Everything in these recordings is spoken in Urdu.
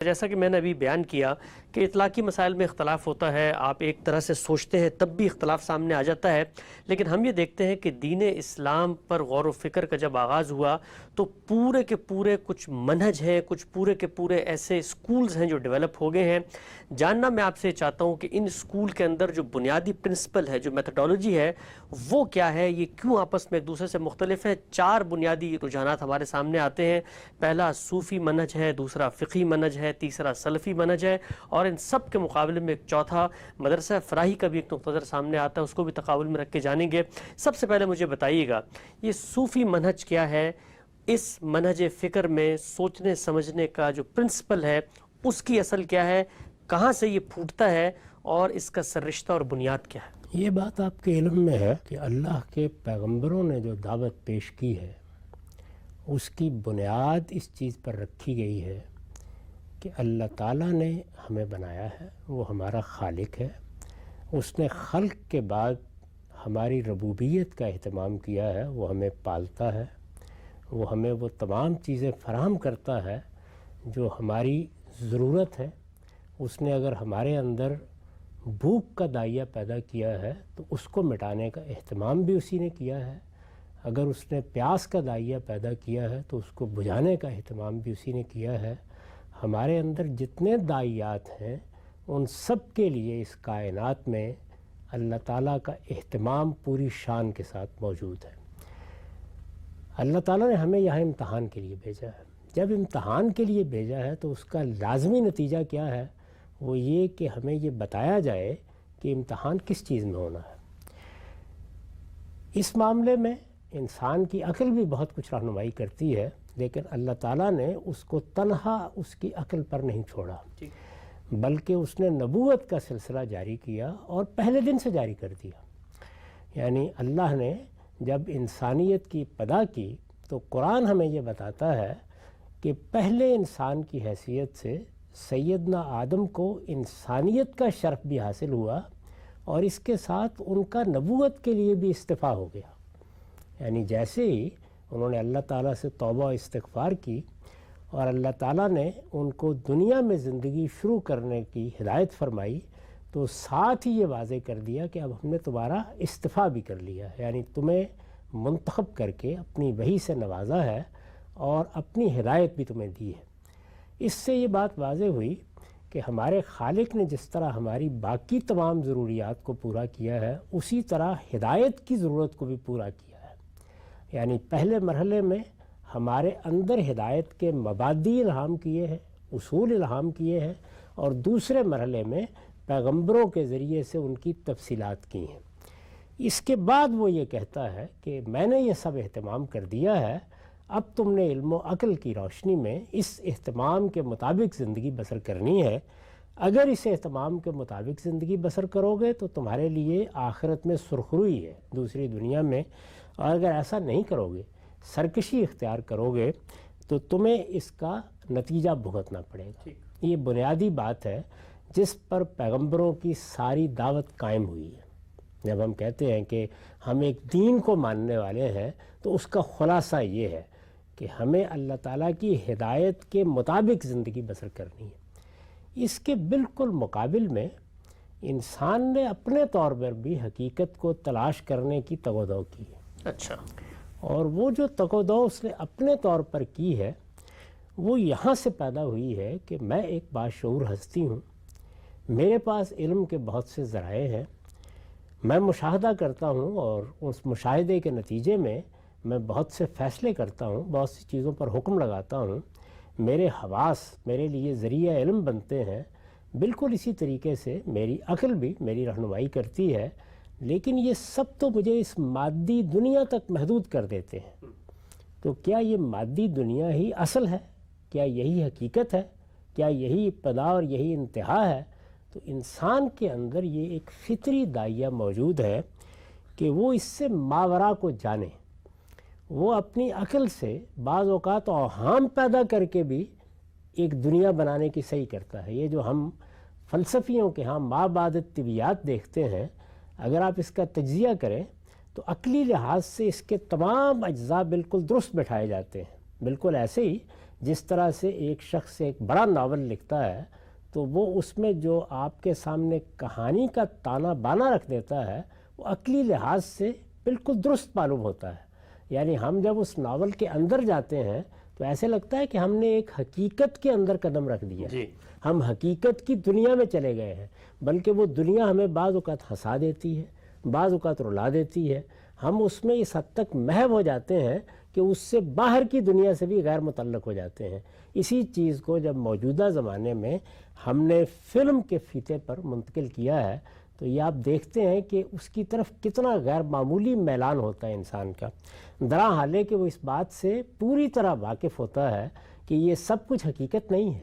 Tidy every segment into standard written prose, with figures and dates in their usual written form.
جیسا کہ میں نے ابھی بیان کیا کہ اطلاقی مسائل میں اختلاف ہوتا ہے، آپ ایک طرح سے سوچتے ہیں تب بھی اختلاف سامنے آ جاتا ہے، لیکن ہم یہ دیکھتے ہیں کہ دین اسلام پر غور و فکر کا جب آغاز ہوا تو پورے کے پورے کچھ منہج ہیں، کچھ پورے کے پورے ایسے سکولز ہیں جو ڈیولپ ہو گئے ہیں۔ جاننا میں آپ سے چاہتا ہوں کہ ان سکول کے اندر جو بنیادی پرنسپل ہے، جو میتھڈالوجی ہے، وہ کیا ہے، یہ کیوں آپس میں ایک دوسرے سے مختلف ہے؟ 4 بنیادی رجحانات ہمارے سامنے آتے ہیں۔ پہلا صوفی منہج ہے، دوسرا فقہی منہج ہے، تیسرا سلفی منہج ہے، اور ان سب کے مقابلے میں ایک چوتھا مدرسہ فراہی کا بھی ایک نقطہ نظر سامنے آتا ہے، اس کو بھی تقابل میں رکھ کے جانیں گے۔ سب سے پہلے مجھے بتائیے گا یہ صوفی منہج کیا ہے؟ اس منہج فکر میں سوچنے سمجھنے کا جو پرنسپل ہے اس کی اصل کیا ہے، کہاں سے یہ پھوٹتا ہے، اور اس کا سررشتہ اور بنیاد کیا ہے؟ یہ بات آپ کے علم میں ہے کہ اللہ کے پیغمبروں نے جو دعوت پیش کی ہے اس کی بنیاد اس چیز پر رکھی گئی ہے کہ اللہ تعالیٰ نے ہمیں بنایا ہے، وہ ہمارا خالق ہے، اس نے خلق کے بعد ہماری ربوبیت کا اہتمام کیا ہے، وہ ہمیں پالتا ہے، وہ ہمیں وہ تمام چیزیں فراہم کرتا ہے جو ہماری ضرورت ہے۔ اس نے اگر ہمارے اندر بھوک کا دائیا پیدا کیا ہے تو اس کو مٹانے کا اہتمام بھی اسی نے کیا ہے، اگر اس نے پیاس کا دائیا پیدا کیا ہے تو اس کو بجھانے کا اہتمام بھی اسی نے کیا ہے۔ ہمارے اندر جتنے دائیات ہیں ان سب کے لیے اس کائنات میں اللہ تعالیٰ کا اہتمام پوری شان کے ساتھ موجود ہے۔ اللہ تعالیٰ نے ہمیں یہاں امتحان کے لیے بھیجا ہے۔ جب امتحان کے لیے بھیجا ہے تو اس کا لازمی نتیجہ کیا ہے؟ وہ یہ کہ ہمیں یہ بتایا جائے کہ امتحان کس چیز میں ہونا ہے۔ اس معاملے میں انسان کی عقل بھی بہت کچھ رہنمائی کرتی ہے، لیکن اللہ تعالیٰ نے اس کو تنہا اس کی عقل پر نہیں چھوڑا، بلکہ اس نے نبوت کا سلسلہ جاری کیا اور پہلے دن سے جاری کر دیا۔ یعنی اللہ نے جب انسانیت کی ابتدا کی تو قرآن ہمیں یہ بتاتا ہے کہ پہلے انسان کی حیثیت سے سیدنا آدم کو انسانیت کا شرف بھی حاصل ہوا، اور اس کے ساتھ ان کا نبوت کے لیے بھی استعفیٰ ہو گیا۔ یعنی جیسے ہی انہوں نے اللہ تعالیٰ سے توبہ و استغفار کی اور اللہ تعالیٰ نے ان کو دنیا میں زندگی شروع کرنے کی ہدایت فرمائی، تو ساتھ ہی یہ واضح کر دیا کہ اب ہم نے تمہارا استعفیٰ بھی کر لیا ہے، یعنی تمہیں منتخب کر کے اپنی وحی سے نوازا ہے اور اپنی ہدایت بھی تمہیں دی ہے۔ اس سے یہ بات واضح ہوئی کہ ہمارے خالق نے جس طرح ہماری باقی تمام ضروریات کو پورا کیا ہے، اسی طرح ہدایت کی ضرورت کو بھی پورا کیا ہے۔ یعنی پہلے مرحلے میں ہمارے اندر ہدایت کے مبادی الہام کیے ہیں، اصول الہام کیے ہیں، اور دوسرے مرحلے میں پیغمبروں کے ذریعے سے ان کی تفصیلات کی ہیں۔ اس کے بعد وہ یہ کہتا ہے کہ میں نے یہ سب اہتمام کر دیا ہے، اب تم نے علم و عقل کی روشنی میں اس اہتمام کے مطابق زندگی بسر کرنی ہے۔ اگر اس اہتمام کے مطابق زندگی بسر کرو گے تو تمہارے لیے آخرت میں سرخروئی ہے، دوسری دنیا میں، اور اگر ایسا نہیں کرو گے، سرکشی اختیار کرو گے، تو تمہیں اس کا نتیجہ بھگتنا پڑے گا۔ یہ بنیادی بات ہے جس پر پیغمبروں کی ساری دعوت قائم ہوئی ہے۔ جب ہم کہتے ہیں کہ ہم ایک دین کو ماننے والے ہیں تو اس کا خلاصہ یہ ہے کہ ہمیں اللہ تعالیٰ کی ہدایت کے مطابق زندگی بسر کرنی ہے۔ اس کے بالکل مقابل میں انسان نے اپنے طور پر بھی حقیقت کو تلاش کرنے کی تگ و دو کی ہے۔ اچھا، اور وہ جو تگ و دو اس نے اپنے طور پر کی ہے وہ یہاں سے پیدا ہوئی ہے کہ میں ایک باشعور ہستی ہوں، میرے پاس علم کے بہت سے ذرائع ہیں، میں مشاہدہ کرتا ہوں اور اس مشاہدے کے نتیجے میں میں بہت سے فیصلے کرتا ہوں، بہت سی چیزوں پر حکم لگاتا ہوں، میرے حواس میرے لیے ذریعہ علم بنتے ہیں۔ بالکل اسی طریقے سے میری عقل بھی میری رہنمائی کرتی ہے، لیکن یہ سب تو مجھے اس مادی دنیا تک محدود کر دیتے ہیں۔ تو کیا یہ مادی دنیا ہی اصل ہے؟ کیا یہی حقیقت ہے؟ کیا یہی ابتدا اور یہی انتہا ہے؟ تو انسان کے اندر یہ ایک فطری دائیا موجود ہے کہ وہ اس سے ماورا کو جانے، وہ اپنی عقل سے بعض اوقات اوہام پیدا کر کے بھی ایک دنیا بنانے کی صحیح کرتا ہے۔ یہ جو ہم فلسفیوں کے ہاں ما بعد الطبیعیات دیکھتے ہیں، اگر آپ اس کا تجزیہ کریں تو عقلی لحاظ سے اس کے تمام اجزاء بالکل درست بٹھائے جاتے ہیں، بالکل ایسے ہی جس طرح سے ایک شخص ایک بڑا ناول لکھتا ہے تو وہ اس میں جو آپ کے سامنے کہانی کا تانا بانا رکھ دیتا ہے وہ عقلی لحاظ سے بالکل درست معلوم ہوتا ہے. یعنی ہم جب اس ناول کے اندر جاتے ہیں تو ایسے لگتا ہے کہ ہم نے ایک حقیقت کے اندر قدم رکھ دیا ہے. ہم حقیقت کی دنیا میں چلے گئے ہیں، بلکہ وہ دنیا ہمیں بعض اوقات ہنسا دیتی ہے، بعض اوقات رلا دیتی ہے. ہم اس میں اس حد تک محو ہو جاتے ہیں کہ اس سے باہر کی دنیا سے بھی غیر متعلق ہو جاتے ہیں. اسی چیز کو جب موجودہ زمانے میں ہم نے فلم کے فیتے پر منتقل کیا ہے تو یہ آپ دیکھتے ہیں کہ اس کی طرف کتنا غیر معمولی میلان ہوتا ہے انسان کا. درا حال ہے کہ وہ اس بات سے پوری طرح واقف ہوتا ہے کہ یہ سب کچھ حقیقت نہیں ہے.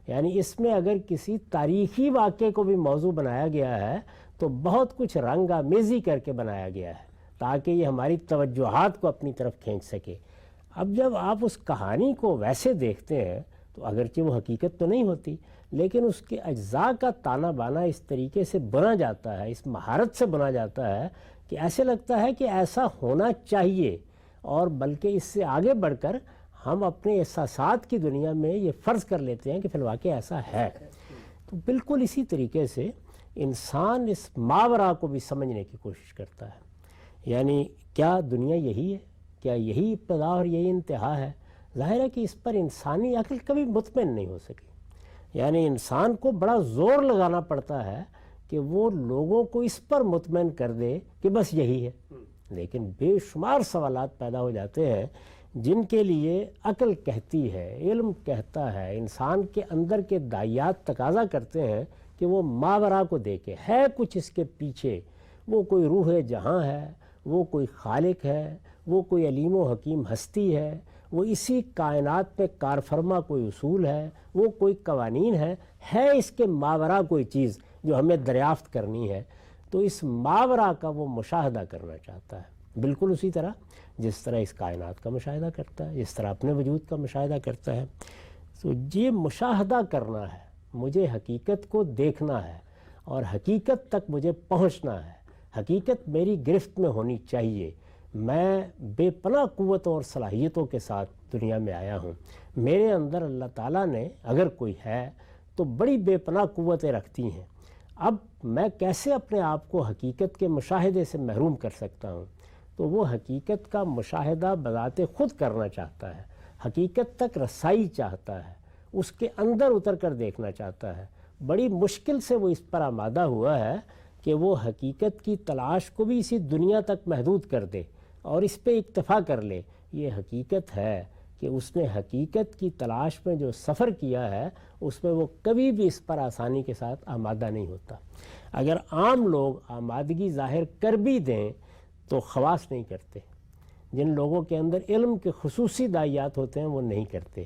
یعنی اس میں اگر کسی تاریخی واقعے کو بھی موضوع بنایا گیا ہے تو بہت کچھ رنگ آمیزی کر کے بنایا گیا ہے تاکہ یہ ہماری توجہات کو اپنی طرف کھینچ سکے. اب جب آپ اس کہانی کو ویسے دیکھتے ہیں تو اگرچہ وہ حقیقت تو نہیں ہوتی، لیکن اس کے اجزاء کا تانا بانا اس طریقے سے بنا جاتا ہے، اس مہارت سے بنا جاتا ہے کہ ایسے لگتا ہے کہ ایسا ہونا چاہیے، اور بلکہ اس سے آگے بڑھ کر ہم اپنے احساسات کی دنیا میں یہ فرض کر لیتے ہیں کہ فی الواقع ایسا ہے. تو بالکل اسی طریقے سے انسان اس ماورا کو بھی سمجھنے کی کوشش کرتا ہے. یعنی کیا دنیا یہی ہے؟ کیا یہی ابتدا اور یہی انتہا ہے؟ ظاہر ہے کہ اس پر انسانی عقل کبھی مطمئن نہیں ہو سکی. یعنی انسان کو بڑا زور لگانا پڑتا ہے کہ وہ لوگوں کو اس پر مطمئن کر دے کہ بس یہی ہے. لیکن بے شمار سوالات پیدا ہو جاتے ہیں جن کے لیے عقل کہتی ہے، علم کہتا ہے، انسان کے اندر کے داعیات تقاضا کرتے ہیں کہ وہ ماورا کو دیکھے. ہے کچھ اس کے پیچھے، وہ کوئی روح جہاں ہے، وہ کوئی خالق ہے، وہ کوئی علیم و حکیم ہستی ہے، وہ اسی کائنات میں کارفرما کوئی اصول ہے، وہ کوئی قوانین ہے اس کے ماورا کوئی چیز جو ہمیں دریافت کرنی ہے. تو اس ماورا کا وہ مشاہدہ کرنا چاہتا ہے، بالکل اسی طرح جس طرح اس کائنات کا مشاہدہ کرتا ہے، جس طرح اپنے وجود کا مشاہدہ کرتا ہے. تو یہ مشاہدہ کرنا ہے، مجھے حقیقت کو دیکھنا ہے اور حقیقت تک مجھے پہنچنا ہے. حقیقت میری گرفت میں ہونی چاہیے. میں بے پناہ قوتوں اور صلاحیتوں کے ساتھ دنیا میں آیا ہوں. میرے اندر اللہ تعالیٰ نے اگر کوئی ہے تو بڑی بے پناہ قوتیں رکھتی ہیں. اب میں کیسے اپنے آپ کو حقیقت کے مشاہدے سے محروم کر سکتا ہوں؟ تو وہ حقیقت کا مشاہدہ بذات خود کرنا چاہتا ہے، حقیقت تک رسائی چاہتا ہے، اس کے اندر اتر کر دیکھنا چاہتا ہے. بڑی مشکل سے وہ اس پر آمادہ ہوا ہے کہ وہ حقیقت کی تلاش کو بھی اسی دنیا تک محدود کر دے اور اس پہ اکتفا کر لے. یہ حقیقت ہے کہ اس نے حقیقت کی تلاش میں جو سفر کیا ہے اس میں وہ کبھی بھی اس پر آسانی کے ساتھ آمادہ نہیں ہوتا. اگر عام لوگ آمادگی ظاہر کر بھی دیں تو خواص نہیں کرتے. جن لوگوں کے اندر علم کے خصوصی داعیات ہوتے ہیں وہ نہیں کرتے.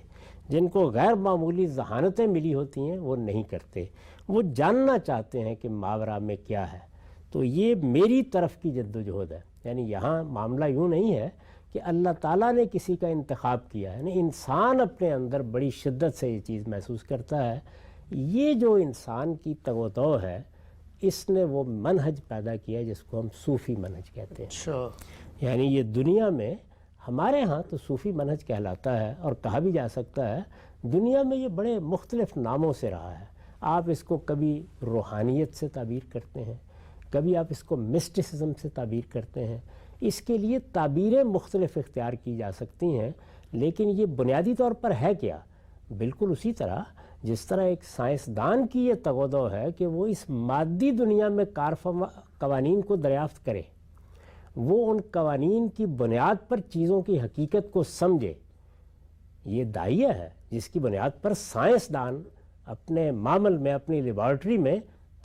جن کو غیر معمولی ذہانتیں ملی ہوتی ہیں وہ نہیں کرتے. وہ جاننا چاہتے ہیں کہ ماورا میں کیا ہے. تو یہ میری طرف کی جد و جہد ہے. یعنی یہاں معاملہ یوں نہیں ہے کہ اللہ تعالیٰ نے کسی کا انتخاب کیا ہے، یعنی انسان اپنے اندر بڑی شدت سے یہ چیز محسوس کرتا ہے. یہ جو انسان کی تگ و دو ہے اس نے وہ منہج پیدا کیا جس کو ہم صوفی منہج کہتے ہیں. یعنی یہ دنیا میں ہمارے ہاں تو صوفی منہج کہلاتا ہے اور کہا بھی جا سکتا ہے. دنیا میں یہ بڑے مختلف ناموں سے رہا ہے. آپ اس کو کبھی روحانیت سے تعبیر کرتے ہیں، کبھی آپ اس کو مسٹسزم سے تعبیر کرتے ہیں. اس کے لیے تعبیریں مختلف اختیار کی جا سکتی ہیں، لیکن یہ بنیادی طور پر ہے کیا؟ بالکل اسی طرح جس طرح ایک سائنسدان کی یہ تگ و دو ہے کہ وہ اس مادی دنیا میں قوانین کو دریافت کرے، وہ ان قوانین کی بنیاد پر چیزوں کی حقیقت کو سمجھے. یہ داعیہ ہے جس کی بنیاد پر سائنسدان اپنے معمل میں، اپنی لیبارٹری میں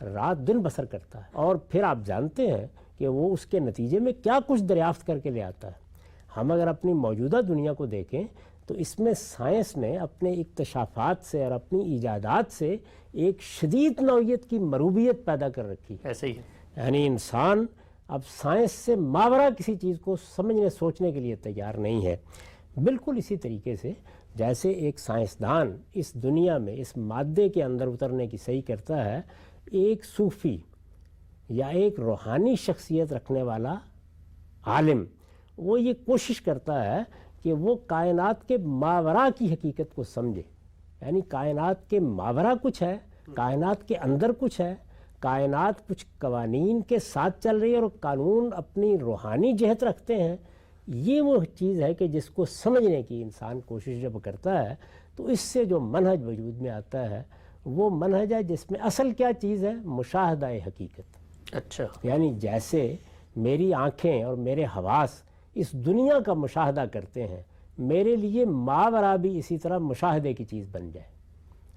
رات دن بسر کرتا ہے، اور پھر آپ جانتے ہیں کہ وہ اس کے نتیجے میں کیا کچھ دریافت کر کے لے آتا ہے. ہم اگر اپنی موجودہ دنیا کو دیکھیں تو اس میں سائنس نے اپنے اکتشافات سے اور اپنی ایجادات سے ایک شدید نوعیت کی مروبیت پیدا کر رکھی. ایسے ہی یعنی انسان اب سائنس سے ماورا کسی چیز کو سمجھنے سوچنے کے لیے تیار نہیں ہے. بالکل اسی طریقے سے جیسے ایک سائنسدان اس دنیا میں اس مادے کے اندر اترنے کی صحیح کرتا ہے، ایک صوفی یا ایک روحانی شخصیت رکھنے والا عالم وہ یہ کوشش کرتا ہے کہ وہ کائنات کے ماورا کی حقیقت کو سمجھے. یعنی کائنات کے ماورا کچھ ہے، کائنات کے اندر کچھ ہے، کائنات کچھ قوانین کے ساتھ چل رہی ہے اور قانون اپنی روحانی جہت رکھتے ہیں. یہ وہ چیز ہے کہ جس کو سمجھنے کی انسان کوشش جب کرتا ہے تو اس سے جو منہج وجود میں آتا ہے وہ منہج ہے جس میں اصل کیا چیز ہے؟ مشاہدہ حقیقت. اچھا. یعنی جیسے میری آنکھیں اور میرے حواس اس دنیا کا مشاہدہ کرتے ہیں، میرے لیے ماورا بھی اسی طرح مشاہدے کی چیز بن جائے.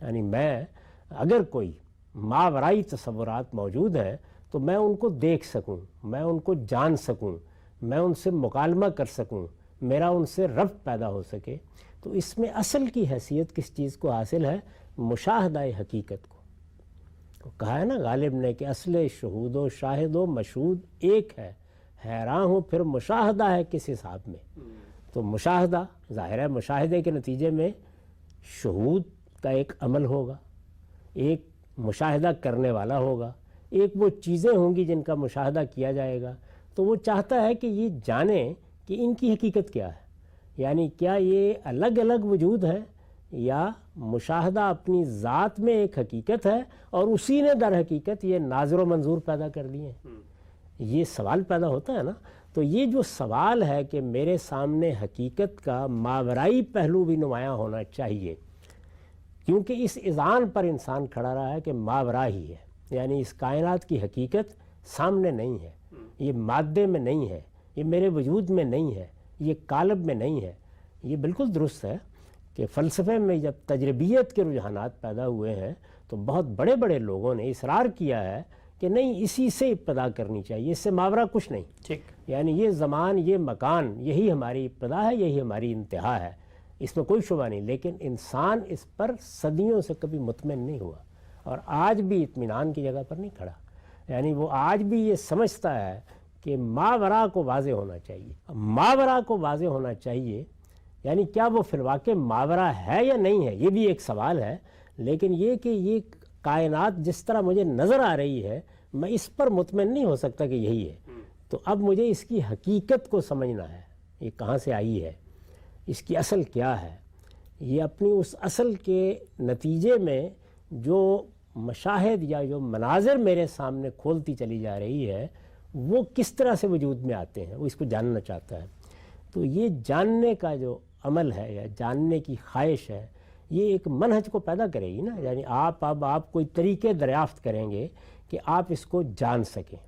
یعنی میں اگر کوئی ماورائی تصورات موجود ہیں تو میں ان کو دیکھ سکوں، میں ان کو جان سکوں، میں ان سے مکالمہ کر سکوں، میرا ان سے ربط پیدا ہو سکے. تو اس میں اصل کی حیثیت کس چیز کو حاصل ہے؟ مشاہدہ حقیقت کو. کہا ہے نا غالب نے کہ اصل شہود و شاہد و مشہود ایک ہے، حیران ہوں پھر مشاہدہ ہے کس حساب میں. تو مشاہدہ ظاہر ہے، مشاہدے کے نتیجے میں شہود کا ایک عمل ہوگا، ایک مشاہدہ کرنے والا ہوگا، ایک وہ چیزیں ہوں گی جن کا مشاہدہ کیا جائے گا. تو وہ چاہتا ہے کہ یہ جانے کہ ان کی حقیقت کیا ہے. یعنی کیا یہ الگ الگ وجود ہے یا مشاہدہ اپنی ذات میں ایک حقیقت ہے اور اسی نے در حقیقت یہ ناظر و منظور پیدا کر دیے ہیں. یہ سوال پیدا ہوتا ہے نا. تو یہ جو سوال ہے کہ میرے سامنے حقیقت کا ماورائی پہلو بھی نمایاں ہونا چاہیے، کیونکہ اس اذعان پر انسان کھڑا رہا ہے کہ ماورا ہی ہے. یعنی اس کائنات کی حقیقت سامنے نہیں ہے، یہ مادے میں نہیں ہے، یہ میرے وجود میں نہیں ہے، یہ قالب میں نہیں ہے. یہ بالکل درست ہے کہ فلسفے میں جب تجربیت کے رجحانات پیدا ہوئے ہیں تو بہت بڑے بڑے لوگوں نے اصرار کیا ہے کہ نہیں، اسی سے ابتدا کرنی چاہیے، اس سے ماورا کچھ نہیں. ٹھیک. یعنی یہ زمان، یہ مکان، یہی ہماری ابتدا ہے، یہی ہماری انتہا ہے، اس میں کوئی شبہ نہیں. لیکن انسان اس پر صدیوں سے کبھی مطمئن نہیں ہوا اور آج بھی اطمینان کی جگہ پر نہیں کھڑا. یعنی وہ آج بھی یہ سمجھتا ہے کہ ماورا کو واضح ہونا چاہیے. ماورا کو واضح ہونا چاہیے یعنی کیا وہ فی الواقع ماورا ہے یا نہیں ہے، یہ بھی ایک سوال ہے. لیکن یہ کہ یہ کائنات جس طرح مجھے نظر آ رہی ہے میں اس پر مطمئن نہیں ہو سکتا کہ یہی ہے. تو اب مجھے اس کی حقیقت کو سمجھنا ہے، یہ کہاں سے آئی ہے، اس کی اصل کیا ہے. یہ اپنی اس اصل کے نتیجے میں جو مشاہد یا جو مناظر میرے سامنے کھولتی چلی جا رہی ہے وہ کس طرح سے وجود میں آتے ہیں، وہ اس کو جاننا چاہتا ہے. تو یہ جاننے کا جو عمل ہے یا جاننے کی خواہش ہے یہ ایک منہج کو پیدا کرے گی نا. یعنی آپ کوئی طریقے دریافت کریں گے کہ آپ اس کو جان سکیں.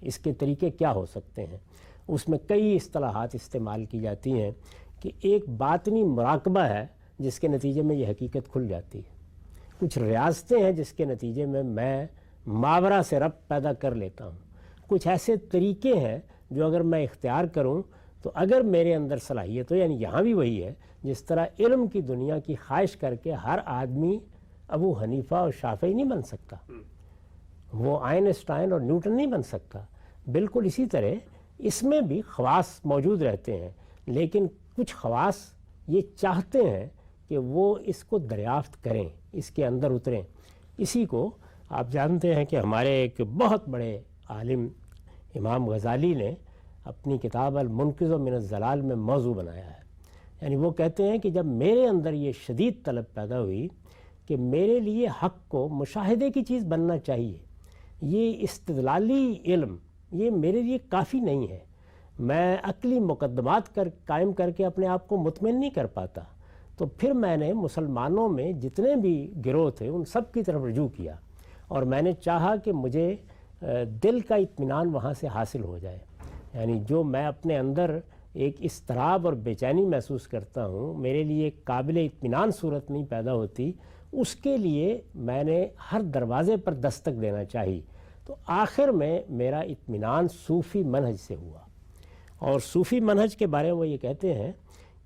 اس کے طریقے کیا ہو سکتے ہیں؟ اس میں کئی اصطلاحات استعمال کی جاتی ہیں کہ ایک باطنی مراقبہ ہے جس کے نتیجے میں یہ حقیقت کھل جاتی ہے. کچھ ریاستیں ہیں جس کے نتیجے میں ماورا سے ربط پیدا کر لیتا ہوں. کچھ ایسے طریقے ہیں جو اگر میں اختیار کروں تو اگر میرے اندر صلاحیت ہو. یعنی یہاں بھی وہی ہے جس طرح علم کی دنیا کی خواہش کر کے ہر آدمی ابو حنیفہ اور شافعی نہیں بن سکتا، وہ آئنسٹائن اور نیوٹن نہیں بن سکتا. بالکل اسی طرح اس میں بھی خواص موجود رہتے ہیں، لیکن کچھ خواص یہ چاہتے ہیں کہ وہ اس کو دریافت کریں، اس کے اندر اتریں. اسی کو آپ جانتے ہیں کہ ہمارے ایک بہت بڑے عالم امام غزالی نے اپنی کتاب المنقذ من الضلال میں موضوع بنایا ہے. یعنی وہ کہتے ہیں کہ جب میرے اندر یہ شدید طلب پیدا ہوئی کہ میرے لیے حق کو مشاہدے کی چیز بننا چاہیے، یہ استدلالی علم یہ میرے لیے کافی نہیں ہے، میں عقلی مقدمات قائم کر کے اپنے آپ کو مطمئن نہیں کر پاتا. تو پھر میں نے مسلمانوں میں جتنے بھی گروہ تھے ان سب کی طرف رجوع کیا اور میں نے چاہا کہ مجھے دل کا اطمینان وہاں سے حاصل ہو جائے. یعنی جو میں اپنے اندر ایک اضطراب اور بے چینی محسوس کرتا ہوں، میرے لیے قابل اطمینان صورت نہیں پیدا ہوتی، اس کے لیے میں نے ہر دروازے پر دستک دینا چاہی. تو آخر میں میرا اطمینان صوفی منہج سے ہوا. اور صوفی منہج کے بارے میں وہ یہ کہتے ہیں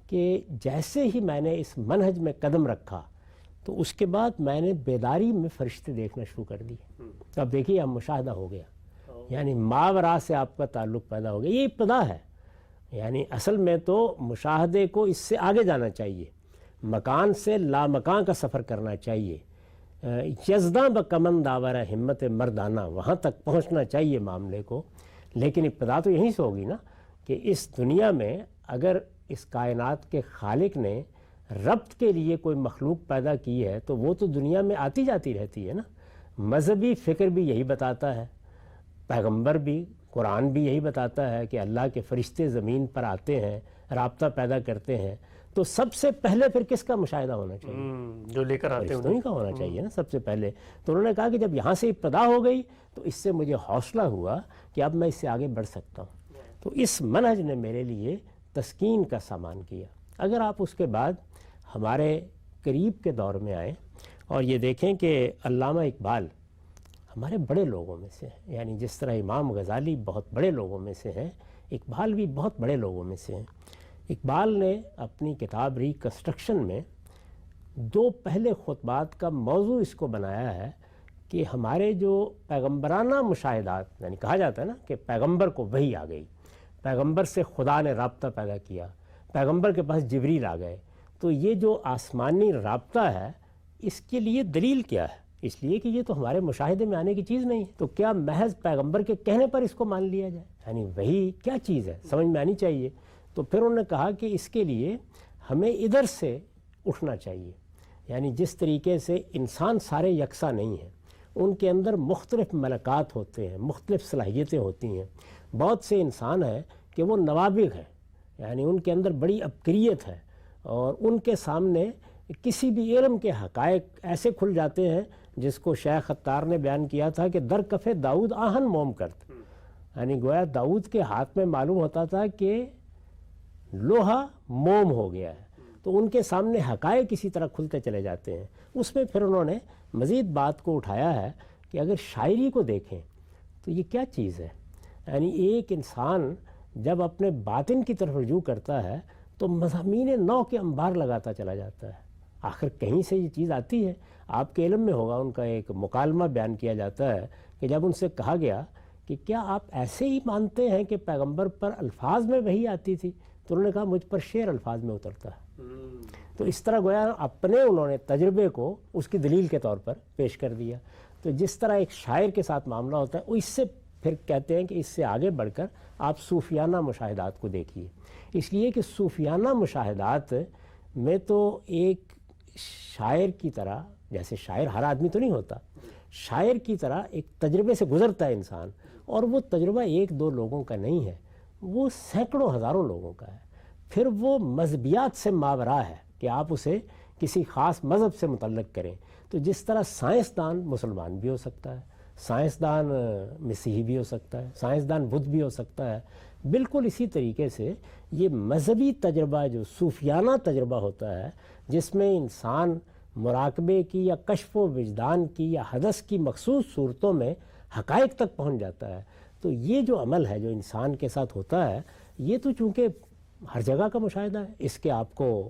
کہ جیسے ہی میں نے اس منہج میں قدم رکھا تو اس کے بعد میں نے بیداری میں فرشتے دیکھنا شروع کر دیے. تو اب دیکھیے اب مشاہدہ ہو گیا، یعنی ماورا سے آپ کا تعلق پیدا ہو گیا. یہ ابتدا ہے. یعنی اصل میں تو مشاہدے کو اس سے آگے جانا چاہیے، مکان سے لامکان کا سفر کرنا چاہیے. یزداں بکمن داور ہمت مردانہ، وہاں تک پہنچنا چاہیے معاملے کو. لیکن ابتدا تو یہیں سے ہوگی نا کہ اس دنیا میں اگر اس کائنات کے خالق نے ربط کے لیے کوئی مخلوق پیدا کی ہے تو وہ تو دنیا میں آتی جاتی رہتی ہے نا. مذہبی فکر بھی یہی بتاتا ہے، پیغمبر بھی، قرآن بھی یہی بتاتا ہے کہ اللہ کے فرشتے زمین پر آتے ہیں، رابطہ پیدا کرتے ہیں. تو سب سے پہلے پھر کس کا مشاہدہ ہونا چاہیے؟ جو لے کر آتے ہیں فرشتوں کا ہونا چاہیے نا سب سے پہلے. تو انہوں نے کہا کہ جب یہاں سے ابتدا ہو گئی تو اس سے مجھے حوصلہ ہوا کہ اب میں اس سے آگے بڑھ سکتا ہوں. تو اس منہج نے میرے لیے تسکین کا سامان کیا. اگر آپ اس کے بعد ہمارے قریب کے دور میں آئیں اور یہ دیکھیں کہ علامہ اقبال ہمارے بڑے لوگوں میں سے ہیں، یعنی جس طرح امام غزالی بہت بڑے لوگوں میں سے ہیں، اقبال بھی بہت بڑے لوگوں میں سے ہیں. اقبال نے اپنی کتاب ریکنسٹرکشن میں 2 پہلے خطبات کا موضوع اس کو بنایا ہے کہ ہمارے جو پیغمبرانہ مشاہدات، یعنی کہا جاتا ہے نا کہ پیغمبر کو وحی آ گئی، پیغمبر سے خدا نے رابطہ پیدا کیا، پیغمبر کے پاس جبریل آ گئے، تو یہ جو آسمانی رابطہ ہے اس کے لیے دلیل کیا ہے؟ اس لیے کہ یہ تو ہمارے مشاہدے میں آنے کی چیز نہیں ہے. تو کیا محض پیغمبر کے کہنے پر اس کو مان لیا جائے؟ یعنی وہی کیا چیز ہے سمجھ میں آنی چاہیے. تو پھر انہوں نے کہا کہ اس کے لیے ہمیں ادھر سے اٹھنا چاہیے. یعنی جس طریقے سے انسان سارے یکساں نہیں ہیں، ان کے اندر مختلف ملکات ہوتے ہیں، مختلف صلاحیتیں ہوتی ہیں. بہت سے انسان ہیں کہ وہ نوابغ ہیں، یعنی ان کے اندر بڑی عبقریت ہے اور ان کے سامنے کسی بھی علم کے حقائق ایسے کھل جاتے ہیں جس کو شیخ خطار نے بیان کیا تھا کہ در کف داؤد آہن موم کرت. یعنی گویا داؤد کے ہاتھ میں معلوم ہوتا تھا کہ لوہا موم ہو گیا ہے، تو ان کے سامنے حقائق اسی طرح کھلتے چلے جاتے ہیں. اس میں پھر انہوں نے مزید بات کو اٹھایا ہے کہ اگر شاعری کو دیکھیں تو یہ کیا چیز ہے. یعنی ایک انسان جب اپنے باطن کی طرف رجوع کرتا ہے تو مضامین نو کے انبار لگاتا چلا جاتا ہے. آخر کہیں سے یہ چیز آتی ہے. آپ کے علم میں ہوگا ان کا ایک مکالمہ بیان کیا جاتا ہے کہ جب ان سے کہا گیا کہ کیا آپ ایسے ہی مانتے ہیں کہ پیغمبر پر الفاظ میں وحی آتی تھی، تو انہوں نے کہا مجھ پر شعر الفاظ میں اترتا ہے. تو اس طرح گویا اپنے انہوں نے تجربے کو اس کی دلیل کے طور پر پیش کر دیا. تو جس طرح ایک شاعر کے ساتھ معاملہ ہوتا ہے، وہ اس سے پھر کہتے ہیں کہ اس سے آگے بڑھ کر آپ صوفیانہ مشاہدات کو دیکھیے. اس لیے کہ صوفیانہ مشاہدات میں تو ایک شاعر کی طرح، جیسے شاعر ہر آدمی تو نہیں ہوتا، شاعر کی طرح ایک تجربے سے گزرتا ہے انسان، اور وہ تجربہ 1-2 لوگوں کا نہیں ہے، وہ سینکڑوں ہزاروں لوگوں کا ہے. پھر وہ مذہبیات سے ماورا ہے کہ آپ اسے کسی خاص مذہب سے متعلق کریں. تو جس طرح سائنسدان مسلمان بھی ہو سکتا ہے، سائنسدان مسیحی بھی ہو سکتا ہے، سائنسدان بدھ بھی ہو سکتا ہے، بالکل اسی طریقے سے یہ مذہبی تجربہ جو صوفیانہ تجربہ ہوتا ہے، جس میں انسان مراقبے کی یا کشف و وجدان کی یا حدث کی مخصوص صورتوں میں حقائق تک پہنچ جاتا ہے. تو یہ جو عمل ہے جو انسان کے ساتھ ہوتا ہے، یہ تو چونکہ ہر جگہ کا مشاہدہ ہے، اس کے آپ کو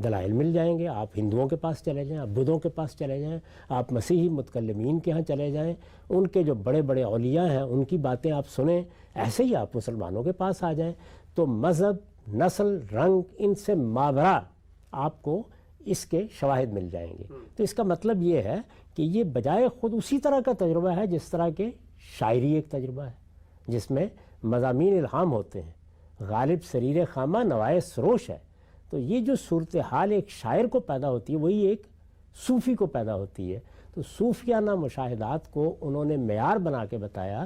دلائل مل جائیں گے. آپ ہندوؤں کے پاس چلے جائیں، آپ بدھوں کے پاس چلے جائیں، آپ مسیحی متکلمین کے ہاں چلے جائیں، ان کے جو بڑے بڑے اولیاء ہیں ان کی باتیں آپ سنیں. ایسے ہی آپ مسلمانوں کے پاس آ جائیں تو مذہب، نسل، رنگ، ان سے ماورا آپ کو اس کے شواہد مل جائیں گے. تو اس کا مطلب یہ ہے کہ یہ بجائے خود اسی طرح کا تجربہ ہے جس طرح کے شاعری ایک تجربہ ہے جس میں مضامین الہام ہوتے ہیں. غالب سریر خامہ نوائے سروش ہے. تو یہ جو صورتحال ایک شاعر کو پیدا ہوتی ہے وہی ایک صوفی کو پیدا ہوتی ہے. تو صوفیانہ مشاہدات کو انہوں نے معیار بنا کے بتایا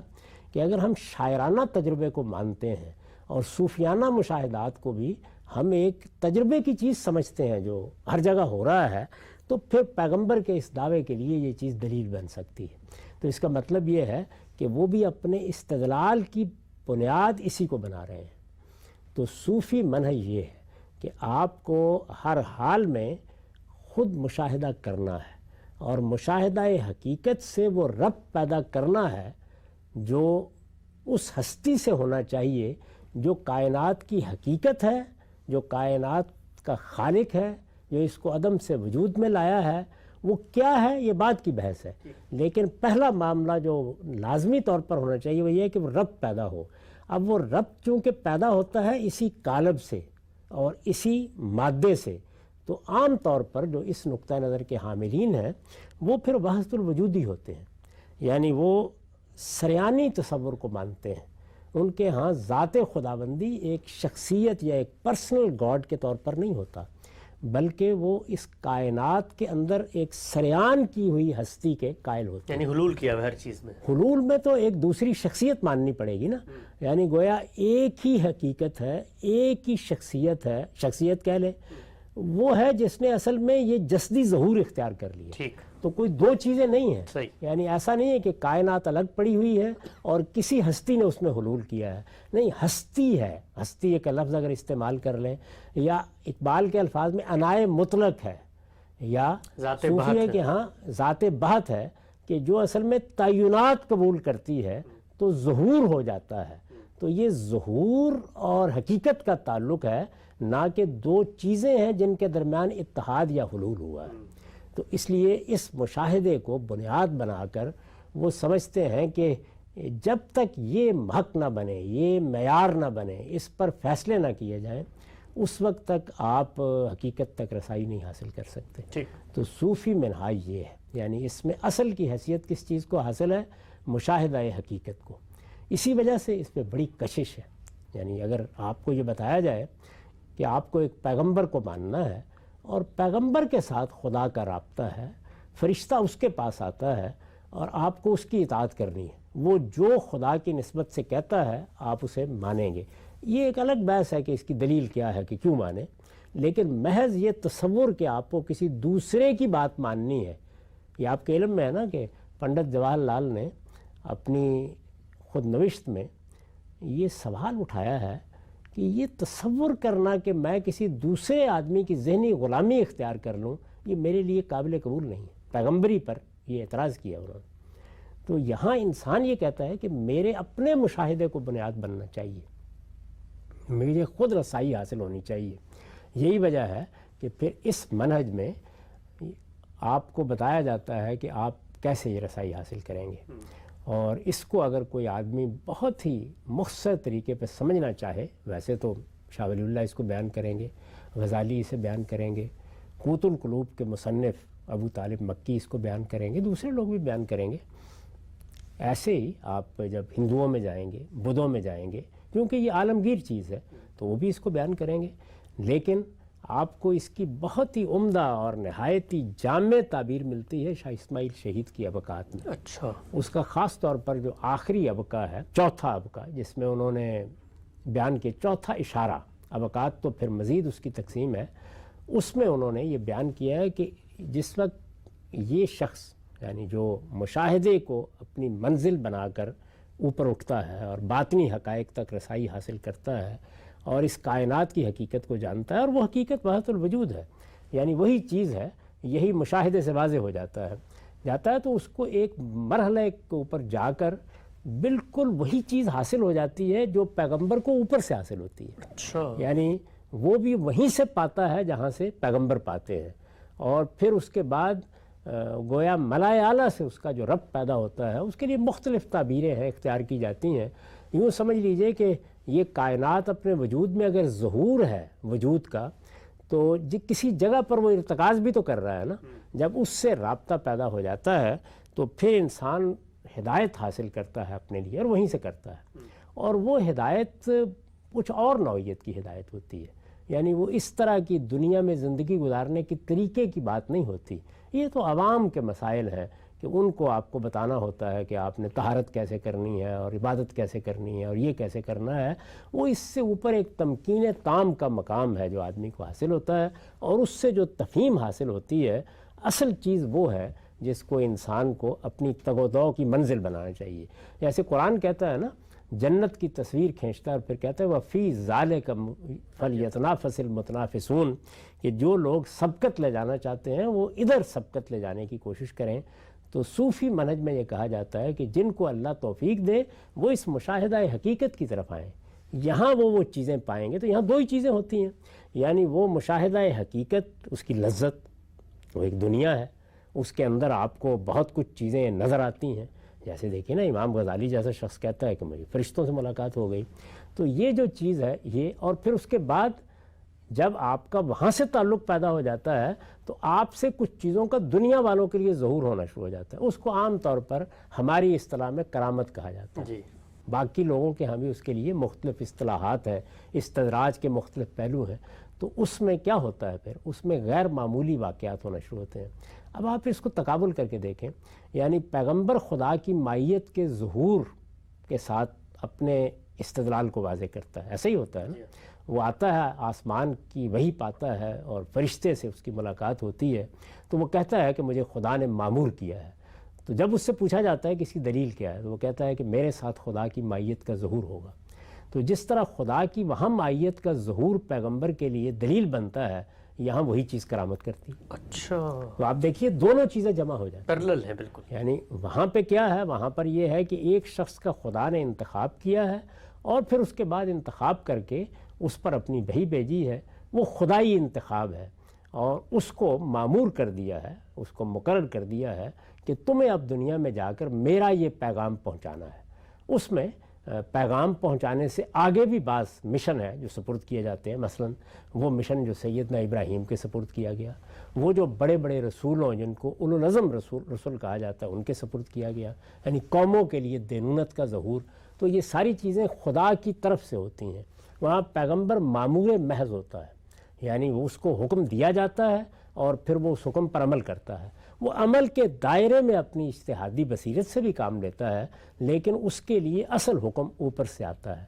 کہ اگر ہم شاعرانہ تجربے کو مانتے ہیں اور صوفیانہ مشاہدات کو بھی ہم ایک تجربے کی چیز سمجھتے ہیں جو ہر جگہ ہو رہا ہے، تو پھر پیغمبر کے اس دعوے کے لیے یہ چیز دلیل بن سکتی ہے. تو اس کا مطلب یہ ہے کہ وہ بھی اپنے استدلال کی بنیاد اسی کو بنا رہے ہیں. تو صوفی منہج یہ ہے کہ آپ کو ہر حال میں خود مشاہدہ کرنا ہے اور مشاہدہ حقیقت سے وہ ربط پیدا کرنا ہے جو اس ہستی سے ہونا چاہیے جو کائنات کی حقیقت ہے، جو کائنات کا خالق ہے، جو اس کو عدم سے وجود میں لایا ہے. وہ کیا ہے یہ بات کی بحث ہے، لیکن پہلا معاملہ جو لازمی طور پر ہونا چاہیے وہ یہ ہے کہ وہ ربط پیدا ہو. اب وہ ربط چونکہ پیدا ہوتا ہے اسی قالب سے اور اسی مادے سے، تو عام طور پر جو اس نقطہ نظر کے حاملین ہیں وہ پھر وحدت الوجودی ہوتے ہیں، یعنی وہ سریانی تصور کو مانتے ہیں. ان کے ہاں ذات خداوندی ایک شخصیت یا ایک پرسنل گاڈ کے طور پر نہیں ہوتا، بلکہ وہ اس کائنات کے اندر ایک سریان کی ہوئی ہستی کے قائل ہوتے ہیں. یعنی حلول کیا ہوا ہر چیز میں. حلول میں تو ایک دوسری شخصیت ماننی پڑے گی نا، یعنی گویا ایک ہی حقیقت ہے، ایک ہی شخصیت ہے، شخصیت کہہ لیں، وہ ہے جس نے اصل میں یہ جسدی ظہور اختیار کر لیا. ٹھیک. تو کوئی دو چیزیں نہیں ہیں. صحیح. یعنی ایسا نہیں ہے کہ کائنات الگ پڑی ہوئی ہے اور کسی ہستی نے اس میں حلول کیا ہے. نہیں، ہستی ہے. ہستی ایک لفظ اگر استعمال کر لیں، یا اقبال کے الفاظ میں انائے مطلق ہے، یا صوفی ہے کہ ہاں ذات بہت ہے، کہ جو اصل میں تعینات قبول کرتی ہے تو ظہور ہو جاتا ہے. تو یہ ظہور اور حقیقت کا تعلق ہے، نہ کہ دو چیزیں ہیں جن کے درمیان اتحاد یا حلول ہوا ہے. تو اس لیے اس مشاہدے کو بنیاد بنا کر وہ سمجھتے ہیں کہ جب تک یہ محک نہ بنے، یہ معیار نہ بنے، اس پر فیصلے نہ کیے جائیں، اس وقت تک آپ حقیقت تک رسائی نہیں حاصل کر سکتے. تو صوفی منہاج یہ ہے، یعنی اس میں اصل کی حیثیت کس چیز کو حاصل ہے؟ مشاہدہ حقیقت کو. اسی وجہ سے اس پہ بڑی کشش ہے. یعنی اگر آپ کو یہ بتایا جائے کہ آپ کو ایک پیغمبر کو ماننا ہے اور پیغمبر کے ساتھ خدا کا رابطہ ہے، فرشتہ اس کے پاس آتا ہے اور آپ کو اس کی اطاعت کرنی ہے، وہ جو خدا کی نسبت سے کہتا ہے آپ اسے مانیں گے. یہ ایک الگ بحث ہے کہ اس کی دلیل کیا ہے کہ کیوں مانیں، لیکن محض یہ تصور کہ آپ کو کسی دوسرے کی بات ماننی ہے. یہ آپ کے علم میں ہے نا کہ پنڈت جواہر لال نے اپنی خود نوشت میں یہ سوال اٹھایا ہے کہ یہ تصور کرنا کہ میں کسی دوسرے آدمی کی ذہنی غلامی اختیار کر لوں، یہ میرے لیے قابل قبول نہیں ہے. پیغمبری پر یہ اعتراض کیا انہوں نے. تو یہاں انسان یہ کہتا ہے کہ میرے اپنے مشاہدے کو بنیاد بننا چاہیے، مجھے خود رسائی حاصل ہونی چاہیے. یہی وجہ ہے کہ پھر اس منہج میں آپ کو بتایا جاتا ہے کہ آپ کیسے یہ رسائی حاصل کریں گے. اور اس کو اگر کوئی آدمی بہت ہی مختصر طریقے پہ سمجھنا چاہے، ویسے تو شاہ ولی اللہ اس کو بیان کریں گے، غزالی اسے بیان کریں گے، قوت القلوب کے مصنف ابو طالب مکی اس کو بیان کریں گے، دوسرے لوگ بھی بیان کریں گے. ایسے ہی آپ جب ہندوؤں میں جائیں گے، بدھوں میں جائیں گے، کیونکہ یہ عالمگیر چیز ہے تو وہ بھی اس کو بیان کریں گے. لیکن آپ کو اس کی بہت ہی عمدہ اور نہایت ہی جامع تعبیر ملتی ہے شاہ اسماعیل شہید کی ابقات میں. اچھا. اس کا خاص طور پر جو آخری ابقہ ہے، چوتھا ابقہ، جس میں انہوں نے بیان کیا چوتھا اشارہ، ابقات تو پھر مزید اس کی تقسیم ہے، اس میں انہوں نے یہ بیان کیا ہے کہ جس وقت یہ شخص یعنی جو مشاہدے کو اپنی منزل بنا کر اوپر اٹھتا ہے اور باطنی حقائق تک رسائی حاصل کرتا ہے اور اس کائنات کی حقیقت کو جانتا ہے، اور وہ حقیقت وحدت الوجود ہے، یعنی وہی چیز ہے، یہی مشاہدے سے واضح ہو جاتا ہے تو اس کو ایک مرحلے کے اوپر جا کر بالکل وہی چیز حاصل ہو جاتی ہے جو پیغمبر کو اوپر سے حاصل ہوتی ہے. اچھا. یعنی وہ بھی وہیں سے پاتا ہے جہاں سے پیغمبر پاتے ہیں، اور پھر اس کے بعد گویا ملائے اعلیٰ سے اس کا جو ربط پیدا ہوتا ہے، اس کے لیے مختلف تعبیریں ہیں، اختیار کی جاتی ہیں. یوں سمجھ لیجئے کہ یہ کائنات اپنے وجود میں اگر ظہور ہے وجود کا، تو کسی جگہ پر وہ ارتکاز بھی تو کر رہا ہے نا. جب اس سے رابطہ پیدا ہو جاتا ہے تو پھر انسان ہدایت حاصل کرتا ہے اپنے لیے، اور وہیں سے کرتا ہے. اور وہ ہدایت کچھ اور نوعیت کی ہدایت ہوتی ہے، یعنی وہ اس طرح کی دنیا میں زندگی گزارنے کی طریقے کی بات نہیں ہوتی. یہ تو عوام کے مسائل ہیں کہ ان کو آپ کو بتانا ہوتا ہے کہ آپ نے طہارت کیسے کرنی ہے اور عبادت کیسے کرنی ہے اور یہ کیسے کرنا ہے. وہ اس سے اوپر ایک تمکین تام کا مقام ہے جو آدمی کو حاصل ہوتا ہے، اور اس سے جو تفہیم حاصل ہوتی ہے، اصل چیز وہ ہے جس کو انسان کو اپنی تگ و دو کی منزل بنانا چاہیے. جیسے قرآن کہتا ہے نا، جنت کی تصویر کھینچتا ہے اور پھر کہتا ہے وَفِي ذَلِكَ فَلْيَتَنَافَسِ الْمُتَنَافِسُونَ، کہ جو لوگ سبقت لے جانا چاہتے ہیں وہ ادھر سبقت لے جانے کی کوشش کریں. تو صوفی منہج میں یہ کہا جاتا ہے کہ جن کو اللہ توفیق دے وہ اس مشاہدہ حقیقت کی طرف آئیں، یہاں وہ چیزیں پائیں گے. تو یہاں دو ہی چیزیں ہوتی ہیں، یعنی وہ مشاہدہ حقیقت، اس کی لذت، وہ ایک دنیا ہے، اس کے اندر آپ کو بہت کچھ چیزیں نظر آتی ہیں. جیسے دیکھیں نا، امام غزالی جیسا شخص کہتا ہے کہ مجھے فرشتوں سے ملاقات ہو گئی. تو یہ جو چیز ہے یہ، اور پھر اس کے بعد جب آپ کا وہاں سے تعلق پیدا ہو جاتا ہے تو آپ سے کچھ چیزوں کا دنیا والوں کے لیے ظہور ہونا شروع ہو جاتا ہے. اس کو عام طور پر ہماری اصطلاح میں کرامت کہا جاتا ہے. جی. باقی لوگوں کے ہاں بھی اس کے لیے مختلف اصطلاحات ہیں، استدراج کے مختلف پہلو ہیں، تو اس میں کیا ہوتا ہے پھر اس میں غیر معمولی واقعات ہونا شروع ہوتے ہیں۔ اب آپ اس کو تقابل کر کے دیکھیں، یعنی پیغمبر خدا کی مائیت کے ظہور کے ساتھ اپنے استدلال کو واضح کرتا ہے، ایسا ہی ہوتا ہے نا، وہ آتا ہے آسمان کی وحی پاتا ہے اور فرشتے سے اس کی ملاقات ہوتی ہے، تو وہ کہتا ہے کہ مجھے خدا نے معمور کیا ہے۔ تو جب اس سے پوچھا جاتا ہے کہ اس کی دلیل کیا ہے، تو وہ کہتا ہے کہ میرے ساتھ خدا کی مائیت کا ظہور ہوگا۔ تو جس طرح خدا کی وہاں مائیت کا ظہور پیغمبر کے لیے دلیل بنتا ہے، یہاں وہی چیز کرامت کرتی ہے۔ اچھا، تو آپ دیکھیے دونوں چیزیں جمع ہو جائیں، پیرلل ہے بالکل۔ یعنی وہاں پہ کیا ہے، وہاں پر یہ ہے کہ ایک شخص کا خدا نے انتخاب کیا ہے اور پھر اس کے بعد انتخاب کر کے اس پر اپنی وحی بھیجی ہے، وہ خدائی انتخاب ہے، اور اس کو معمور کر دیا ہے، اس کو مقرر کر دیا ہے کہ تمہیں اب دنیا میں جا کر میرا یہ پیغام پہنچانا ہے۔ اس میں پیغام پہنچانے سے آگے بھی بعض مشن ہے جو سپرد کیے جاتے ہیں، مثلا وہ مشن جو سیدنا ابراہیم کے سپرد کیا گیا، وہ جو بڑے بڑے رسولوں جن کو اولو العزم رسول کہا جاتا ہے ان کے سپرد کیا گیا، یعنی قوموں کے لیے دینونت کا ظہور۔ تو یہ ساری چیزیں خدا کی طرف سے ہوتی ہیں۔ وہاں پیغمبر معمور محض ہوتا ہے، یعنی اس کو حکم دیا جاتا ہے اور پھر وہ اس حکم پر عمل کرتا ہے۔ وہ عمل کے دائرے میں اپنی اجتہادی بصیرت سے بھی کام لیتا ہے، لیکن اس کے لیے اصل حکم اوپر سے آتا ہے۔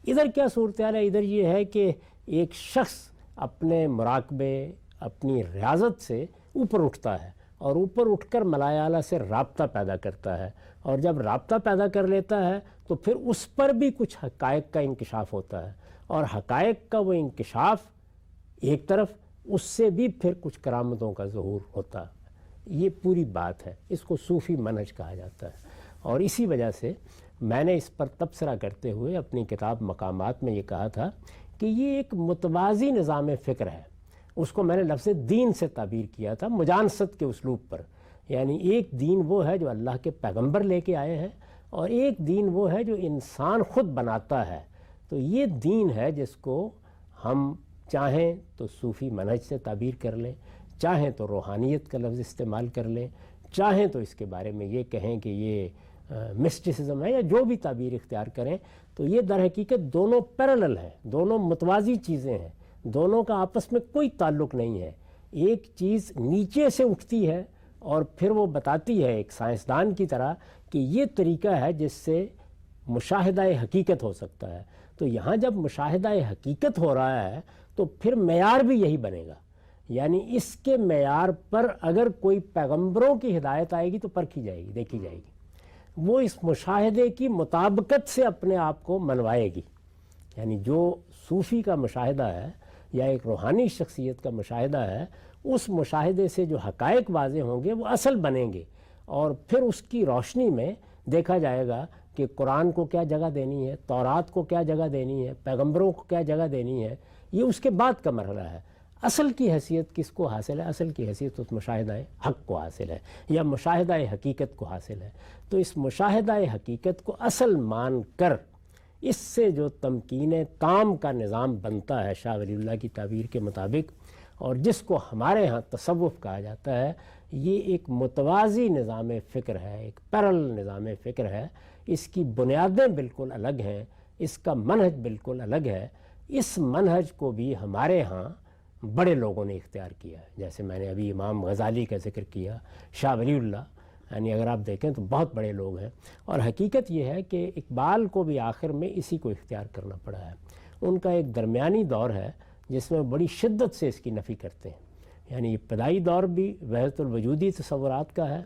ادھر کیا صورتحال ہے؟ ادھر یہ ہے کہ ایک شخص اپنے مراقبے، اپنی ریاضت سے اوپر اٹھتا ہے اور اوپر اٹھ کر ملائے اعلیٰ سے رابطہ پیدا کرتا ہے، اور جب رابطہ پیدا کر لیتا ہے تو پھر اس پر بھی کچھ حقائق کا انکشاف ہوتا ہے، اور حقائق کا وہ انکشاف ایک طرف، اس سے بھی پھر کچھ کرامتوں کا ظہور ہوتا ہے۔ یہ پوری بات ہے، اس کو صوفی منہج کہا جاتا ہے۔ اور اسی وجہ سے میں نے اس پر تبصرہ کرتے ہوئے اپنی کتاب مقامات میں یہ کہا تھا کہ یہ ایک متوازی نظام فکر ہے۔ اس کو میں نے لفظ دین سے تعبیر کیا تھا، مجانست کے اسلوب پر، یعنی ایک دین وہ ہے جو اللہ کے پیغمبر لے کے آئے ہیں، اور ایک دین وہ ہے جو انسان خود بناتا ہے۔ تو یہ دین ہے جس کو ہم چاہیں تو صوفی منہج سے تعبیر کر لیں، چاہیں تو روحانیت کا لفظ استعمال کر لیں، چاہیں تو اس کے بارے میں یہ کہیں کہ یہ مسٹیسزم ہے، یا جو بھی تعبیر اختیار کریں، تو یہ در حقیقت دونوں پیرلل ہیں، دونوں متوازی چیزیں ہیں، دونوں کا آپس میں کوئی تعلق نہیں ہے۔ ایک چیز نیچے سے اٹھتی ہے اور پھر وہ بتاتی ہے ایک سائنسدان کی طرح کہ یہ طریقہ ہے جس سے مشاہدہ حقیقت ہو سکتا ہے۔ تو یہاں جب مشاہدہ حقیقت ہو رہا ہے تو پھر معیار بھی یہی بنے گا، یعنی اس کے معیار پر اگر کوئی پیغمبروں کی ہدایت آئے گی تو پرکھی جائے گی، دیکھی جائے گی، وہ اس مشاہدے کی مطابقت سے اپنے آپ کو منوائے گی۔ یعنی جو صوفی کا مشاہدہ ہے یا ایک روحانی شخصیت کا مشاہدہ ہے، اس مشاہدے سے جو حقائق واضح ہوں گے وہ اصل بنیں گے، اور پھر اس کی روشنی میں دیکھا جائے گا کہ قرآن کو کیا جگہ دینی ہے، تورات کو کیا جگہ دینی ہے، پیغمبروں کو کیا جگہ دینی ہے۔ یہ اس کے بعد کا مرحلہ ہے۔ اصل کی حیثیت کس کو حاصل ہے؟ اصل کی حیثیت اس مشاہدہ حق کو حاصل ہے، یا مشاہدہ حقیقت کو حاصل ہے۔ تو اس مشاہدہ حقیقت کو اصل مان کر اس سے جو تمکین تام کا نظام بنتا ہے شاہ ولی اللہ کی تعبیر کے مطابق، اور جس کو ہمارے ہاں تصوف کہا جاتا ہے، یہ ایک متوازی نظام فکر ہے، ایک پیرل نظام فکر ہے۔ اس کی بنیادیں بالکل الگ ہیں، اس کا منہج بالکل الگ ہے۔ اس منہج کو بھی ہمارے ہاں بڑے لوگوں نے اختیار کیا ہے، جیسے میں نے ابھی امام غزالی کا ذکر کیا، شاہ ولی اللہ، یعنی اگر آپ دیکھیں تو بہت بڑے لوگ ہیں۔ اور حقیقت یہ ہے کہ اقبال کو بھی آخر میں اسی کو اختیار کرنا پڑا ہے۔ ان کا ایک درمیانی دور ہے جس میں بڑی شدت سے اس کی نفی کرتے ہیں، یعنی ابتدائی دور بھی وحدت الوجودی تصورات کا ہے،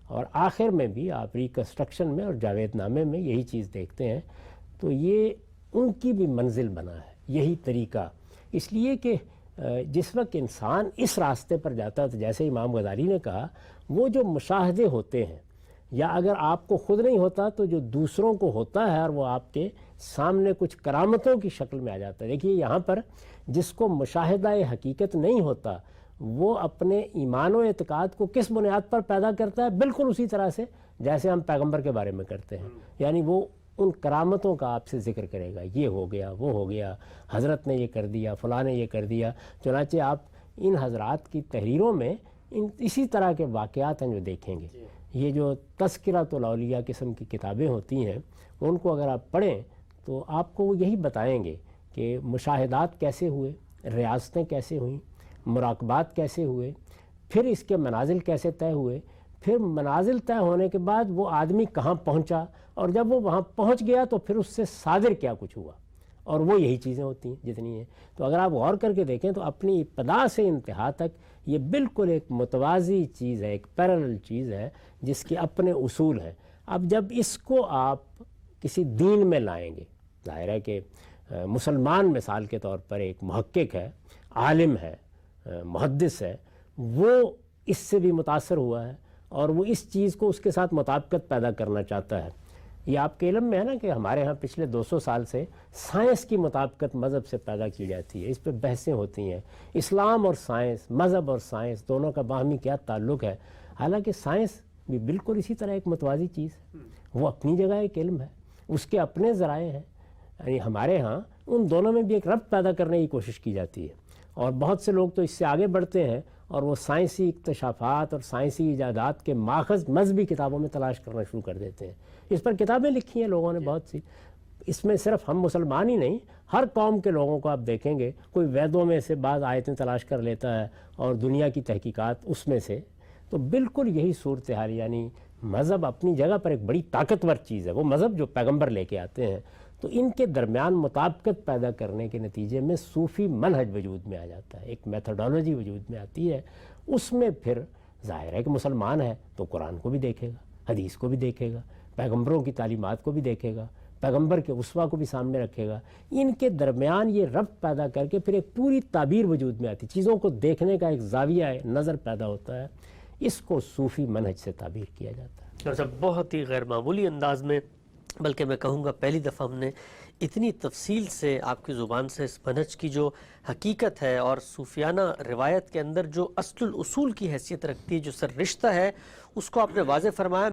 اور آخر میں بھی آپ ریکنسٹرکشن میں اور جاوید نامے میں یہی چیز دیکھتے ہیں۔ تو یہ ان کی بھی منزل بنا ہے، یہی طریقہ، اس لیے کہ جس وقت انسان اس راستے پر جاتا ہے، تو جیسے امام غزالی نے کہا، وہ جو مشاہدے ہوتے ہیں، یا اگر آپ کو خود نہیں ہوتا تو جو دوسروں کو ہوتا ہے اور وہ آپ کے سامنے کچھ کرامتوں کی شکل میں آ جاتا ہے۔ دیکھیے یہاں پر جس کو مشاہدہ حقیقت نہیں ہوتا، وہ اپنے ایمان و اعتقاد کو کس بنیاد پر پیدا کرتا ہے؟ بالکل اسی طرح سے جیسے ہم پیغمبر کے بارے میں کرتے ہیں، یعنی وہ ان کرامتوں کا آپ سے ذکر کرے گا، یہ ہو گیا، وہ ہو گیا، حضرت نے یہ کر دیا، فلاں نے یہ کر دیا۔ چنانچہ آپ ان حضرات کی تحریروں میں اسی طرح کے واقعات ہیں جو دیکھیں گے، یہ جو تذکرۃ الاولیاء قسم کی کتابیں ہوتی ہیں ان کو اگر آپ پڑھیں تو آپ کو وہ یہی بتائیں گے کہ مشاہدات کیسے ہوئے، ریاستیں کیسے ہوئیں، مراقبات کیسے ہوئے، پھر اس کے منازل کیسے طے ہوئے، پھر منازل طے ہونے کے بعد وہ آدمی کہاں پہنچا، اور جب وہ وہاں پہنچ گیا تو پھر اس سے صادر کیا کچھ ہوا، اور وہ یہی چیزیں ہوتی ہیں جتنی ہیں۔ تو اگر آپ غور کر کے دیکھیں تو اپنی ابتدا سے انتہا تک یہ بالکل ایک متوازی چیز ہے، ایک پیرلل چیز ہے جس کے اپنے اصول ہیں۔ اب جب اس کو آپ کسی دین میں لائیں گے، ظاہر ہے کہ مسلمان مثال کے طور پر ایک محقق ہے، عالم ہے، محدث ہے، وہ اس سے بھی متاثر ہوا ہے اور وہ اس چیز کو اس کے ساتھ مطابقت پیدا کرنا چاہتا ہے۔ یہ آپ کے علم میں ہے نا کہ ہمارے ہاں پچھلے 200 سال سے سائنس کی مطابقت مذہب سے پیدا کی جاتی ہے، اس پہ بحثیں ہوتی ہیں، اسلام اور سائنس، مذہب اور سائنس دونوں کا باہمی کیا تعلق ہے، حالانکہ سائنس بھی بالکل اسی طرح ایک متوازی چیز ہے، وہ اپنی جگہ ایک علم ہے، اس کے اپنے ذرائع ہیں۔ یعنی ہمارے ہاں ان دونوں میں بھی ایک ربط پیدا کرنے کی کوشش کی جاتی ہے، اور بہت سے لوگ تو اس سے آگے بڑھتے ہیں اور وہ سائنسی اکتشافات اور سائنسی ایجادات کے ماخذ مذہبی کتابوں میں تلاش کرنا شروع کر دیتے ہیں۔ اس پر کتابیں لکھی ہیں لوگوں نے بہت سی، اس میں صرف ہم مسلمان ہی نہیں، ہر قوم کے لوگوں کو آپ دیکھیں گے، کوئی ویدوں میں سے بعض آیتیں تلاش کر لیتا ہے اور دنیا کی تحقیقات اس میں سے۔ تو بالکل یہی صورتحال، یعنی مذہب اپنی جگہ پر ایک بڑی طاقتور چیز ہے، وہ مذہب جو پیغمبر لے کے آتے ہیں، تو ان کے درمیان مطابقت پیدا کرنے کے نتیجے میں صوفی منہج وجود میں آ جاتا ہے، ایک میتھڈالوجی وجود میں آتی ہے۔ اس میں پھر ظاہر ہے کہ مسلمان ہے تو قرآن کو بھی دیکھے گا، حدیث کو بھی دیکھے گا، پیغمبروں کی تعلیمات کو بھی دیکھے گا، پیغمبر کے اسوہ کو بھی سامنے رکھے گا۔ ان کے درمیان یہ ربط پیدا کر کے پھر ایک پوری تعبیر وجود میں آتی، چیزوں کو دیکھنے کا ایک زاویہ نظر پیدا ہوتا ہے، اس کو صوفی منہج سے تعبیر کیا جاتا ہے۔ ڈاکٹر صاحب بہت ہی غیر معمولی انداز میں، بلکہ میں کہوں گا پہلی دفعہ ہم نے اتنی تفصیل سے آپ کی زبان سے اس منہج کی جو حقیقت ہے اور صوفیانہ روایت کے اندر جو اصل الاصول کی حیثیت رکھتی ہے، جو سر رشتہ ہے، اس کو آپ نے واضح فرمایا۔